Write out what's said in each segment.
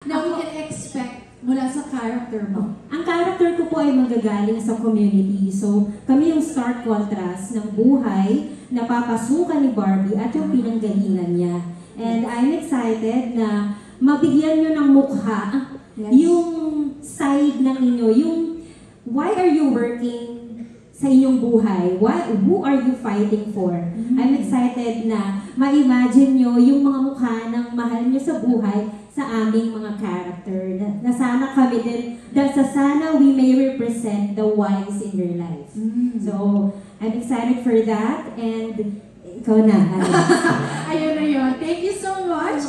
na we can expect mula sa character mo? Ang character ko po ay magagaling sa community. So, kami yung stark contrast ng buhay na papasukan ni Barbie at yung pinanggalingan niya. And I'm excited na mabigyan nyo ng mukha yung side ng inyo, yung why are you working sa inyong buhay? Who are you fighting for? I'm excited na ma-imagine nyo yung mga mukha ng mahal nyo sa buhay sa aming mga character. Na sana kami din, dahil sa sana we may represent the whys in your life. So, I'm excited for that, and ikaw na, Alex. Ayun na yun. Thank you so much.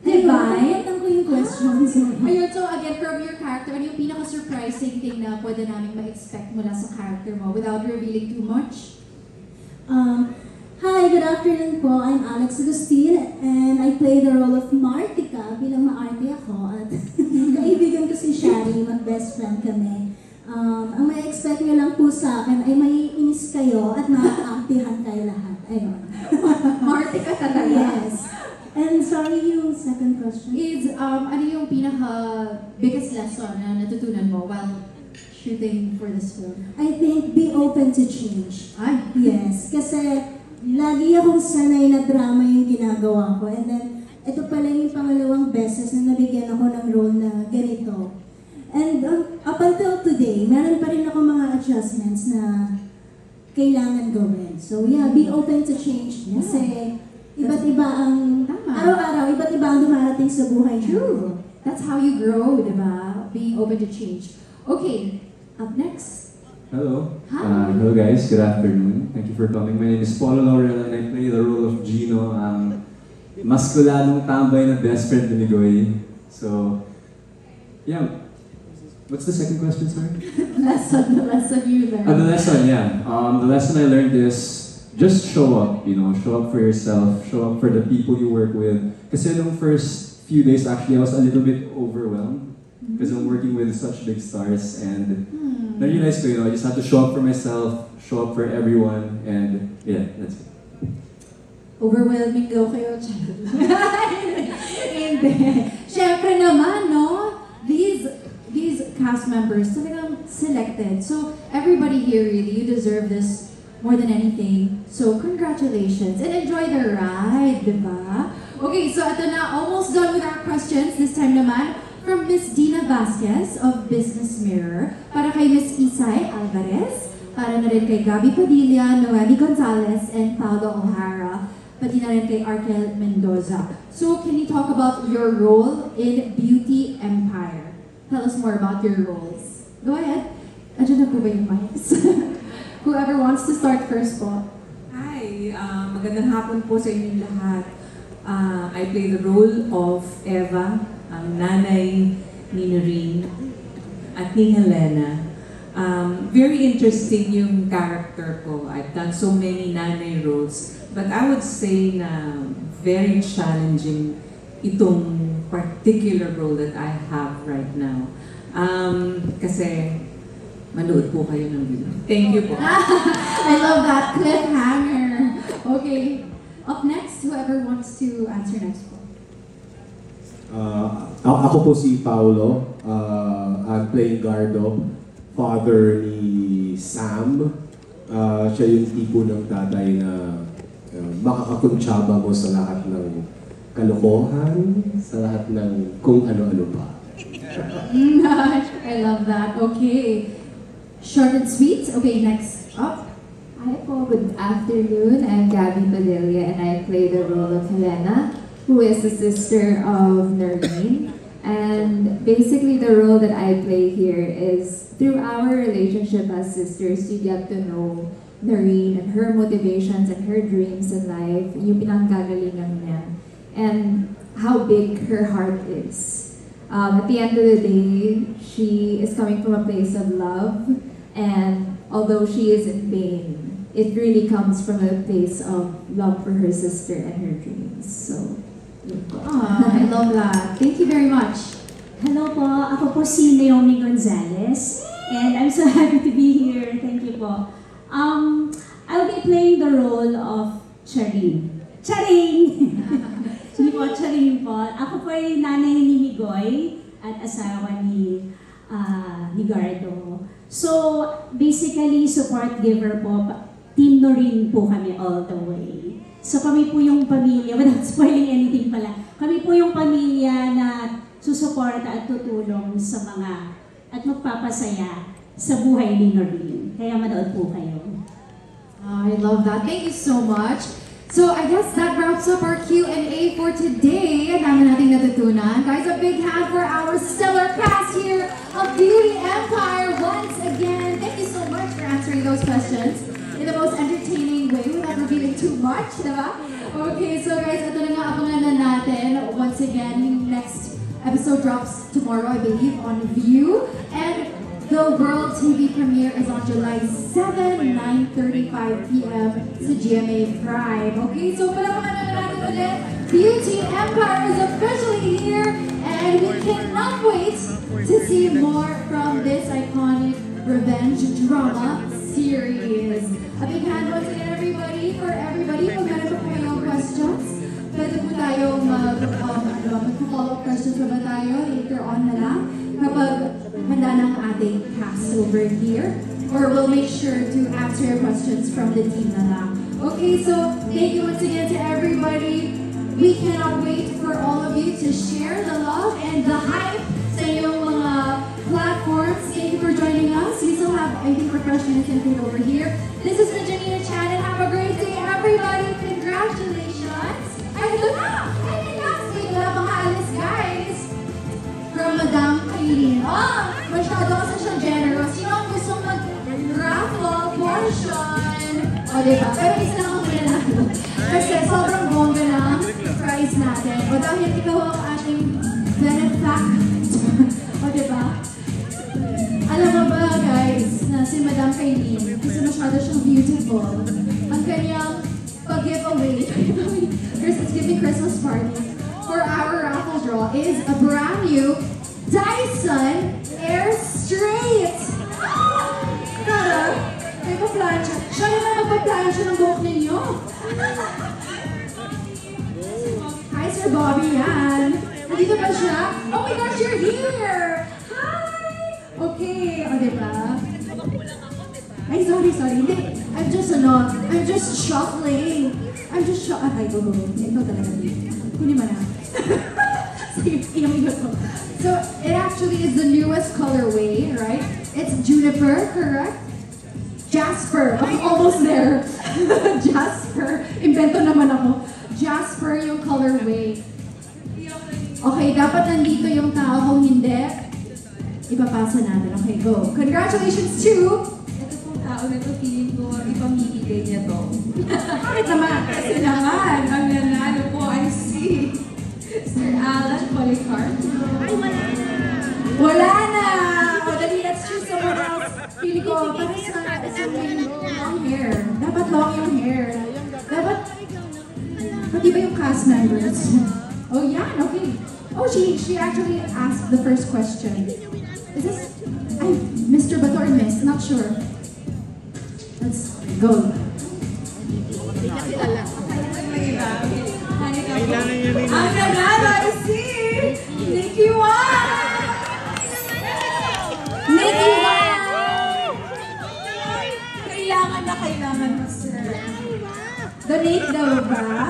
Divine? Ang ko yung questions. Ayun, so again, from your character, ano yung pinaka-surprising thing na pwede namin ma-expect mula sa character mo without revealing too much? Hi, good afternoon po. I'm Alex Agustin and I play the role of Martica bilang maarte ako at kaibigan ko si Shari, mag-best friend kami. Ang may expect nyo lang po sa akin ay may inis kayo at makakaampihan kayo lahat. Ayun. Martica talaga. Yes. And sorry, yung second question? Is, ano yung pinaka-biggest lesson na natutunan mo while shooting for this film? I think be open to change. Ay. Yes, kasi lagi akong sanay na drama yung ginagawa ko. And then, ito pala yung pangalawang beses na nabigyan ako ng role na ganito. And up until today, meron pa rin ako mga adjustments na kailangan gawin. So yeah, be open to change. Kasi iba't iba ang, araw-araw, iba't iba ang dumarating sa buhay. True. That's how you grow, diba? Being open to change. Okay, up next. Hello. Hi. Hello guys, good afternoon. Thank you for coming. My name is Paulo Laurel and I play the role of Gino, maskulanong tambay na best friend ni Goy. So, yeah. What's the second question, sorry? The lesson you learned. The lesson, yeah. The lesson I learned is just show up, show up for yourself, show up for the people you work with. Kasi nung first few days, actually, I was a little bit overwhelmed because I'm working with such big stars and na-realize ko, I just have to show up for myself, show up for everyone, and yeah, that's it. Overwhelming daw kayo, Hindi. Siyempre naman, no? These cast members talagang selected. So, everybody here really, you deserve this more than anything. So, congratulations and enjoy the ride, diba? Okay, so ito na, almost done with our questions. This time naman, from Miss Dina Vasquez of Business Mirror, para kay Miss Isay Alvarez, para na rin kay Gabby Padilla, Noemi Gonzalez, and Paolo O'Hara, pati na rin kay Arkel Mendoza. So, can you talk about your role in Beauty Empire? Tell us more about your roles. Go ahead. Andiyan na po ba yung mics? Whoever wants to start first po. Hi, magandang hapon po sa inyong lahat. I play the role of Eva, ang nanay ni Noreen at ni Helena. Very interesting yung character ko. I've done so many nanay roles, but I would say na very challenging itong particular role that I have right now. Kasi manood po kayo ng video. Thank you po. I love that cliffhanger. Okay, up next, whoever wants to answer next po. Ako po si Paolo. I'm playing Gardo, father ni Sam. Siya yung tipo ng tatay na makakakuntsaba mo sa lahat ng kalokohan, sa lahat ng kung ano-ano pa. I love that. Okay. Short and sweet. Okay, next up. Hi po, good afternoon. I'm Gabby Padilla and I play the role of Helena, who is the sister of Noreen. And basically the role that I play here is through our relationship as sisters, you get to know Noreen and her motivations and her dreams in life, yung pinanggagalingan niya, and how big her heart is. At the end of the day, she is coming from a place of love, and although she is in pain, it really comes from a place of love for her sister and her dreams. So, I love that. Thank you very much. Hello po, ako po si Naomi Gonzalez, and I'm so happy to be here. Thank you po. I'll be playing the role of Charing. Charing! Hindi po, charing po. Ako po ay nanay ni Migoy at asawa ni Gardo. So, basically, support giver po. Team Noreen po kami all the way. So kami po yung pamilya, without spoiling anything pala, kami po yung pamilya na susuporta at tutulong sa mga at magpapasaya sa buhay ni Noreen. Kaya manood po kayo. I love that. Thank you so much. So I guess that wraps up our Q&A for today. Ang dami nating natutunan. Guys, a big hand for our stellar cast here of Beauty Empire once again. Thank you so much for answering those questions in the most entertaining way without revealing too much, diba? Okay, so guys, ito na nga abangan na natin. Once again, yung next episode drops tomorrow, I believe, on View. And the World TV premiere is on July 7, 9:35 p.m. sa GMA Prime. Okay, so palamahan na natin ulit. Beauty Empire is officially here, and we cannot wait to see more from this iconic revenge drama series. A big hand once again, everybody, for everybody. Kung meron pa po kayong questions, pwede po tayo mag-follow-up questions pa ba tayo later on na lang kapag handa ng ating cast over here. Or we'll make sure to answer your questions from the team na lang. Okay, so thank you once again to everybody. We cannot wait for all of you to share the love and the hype sa inyong mga platforms. Thank you for joining us. We still have, I think, refreshments and food over here. This has been Janina Chan, and have a great day, everybody. Congratulations! Ay, ito na! Ay, last week, wala pang alis, guys. From Madam Kailin. Masyado kasi siyang generous. Sino ang gustong mag-raffle portion? O, diba? Pero isa lang ang pinanalo. Kasi sobrang bongga ng prize natin. O, dahil ikaw ang ating benefactor. O, diba? Alam mo ba, guys, na si Madam Kailin, kasi masyado siyang beautiful, ang kanyang pag-giveaway, giving Christmas party, for our raffle draw is a brand new Dyson Air Straight! Kara, may pa-plancha. Siya na magpa-plancha ng buhok ninyo. Hi, Sir Bobby, yan. Nandito ba siya? Oh my gosh, you're here! Hi! Okay, o diba? Ay, sorry. Hindi, I'm just shuffling. Ay, go. Ikaw talaga dito. Hindi mo na. Sige, inom ko. So, it actually is the newest colorway, right? It's Juniper, correct? Jasper. I'm almost there. Jasper. Invento naman ako. Jasper yung colorway. Okay, dapat nandito yung tao. Kung hindi, ipapasa natin. Okay, go. Congratulations to... Ito pong tao na ito, feeling ko, ipamimigay niya to. Bakit naman? Kasi naman, ang nanalo po ay si Sir Alan Policarp. Ay, wala na! O, dali, let's choose someone else. Feeling ko, para sa long hair. Dapat long yung hair. Dapat, pati ba yung cast members? Oh, yan, okay. Oh, she actually asked the first question. Is this, Mr. Bato or Miss? Not sure. Let's go. Ang nanalo ay si Nikki Wan! Nikki Wan! Kailangan mo, sir. Donate daw ba?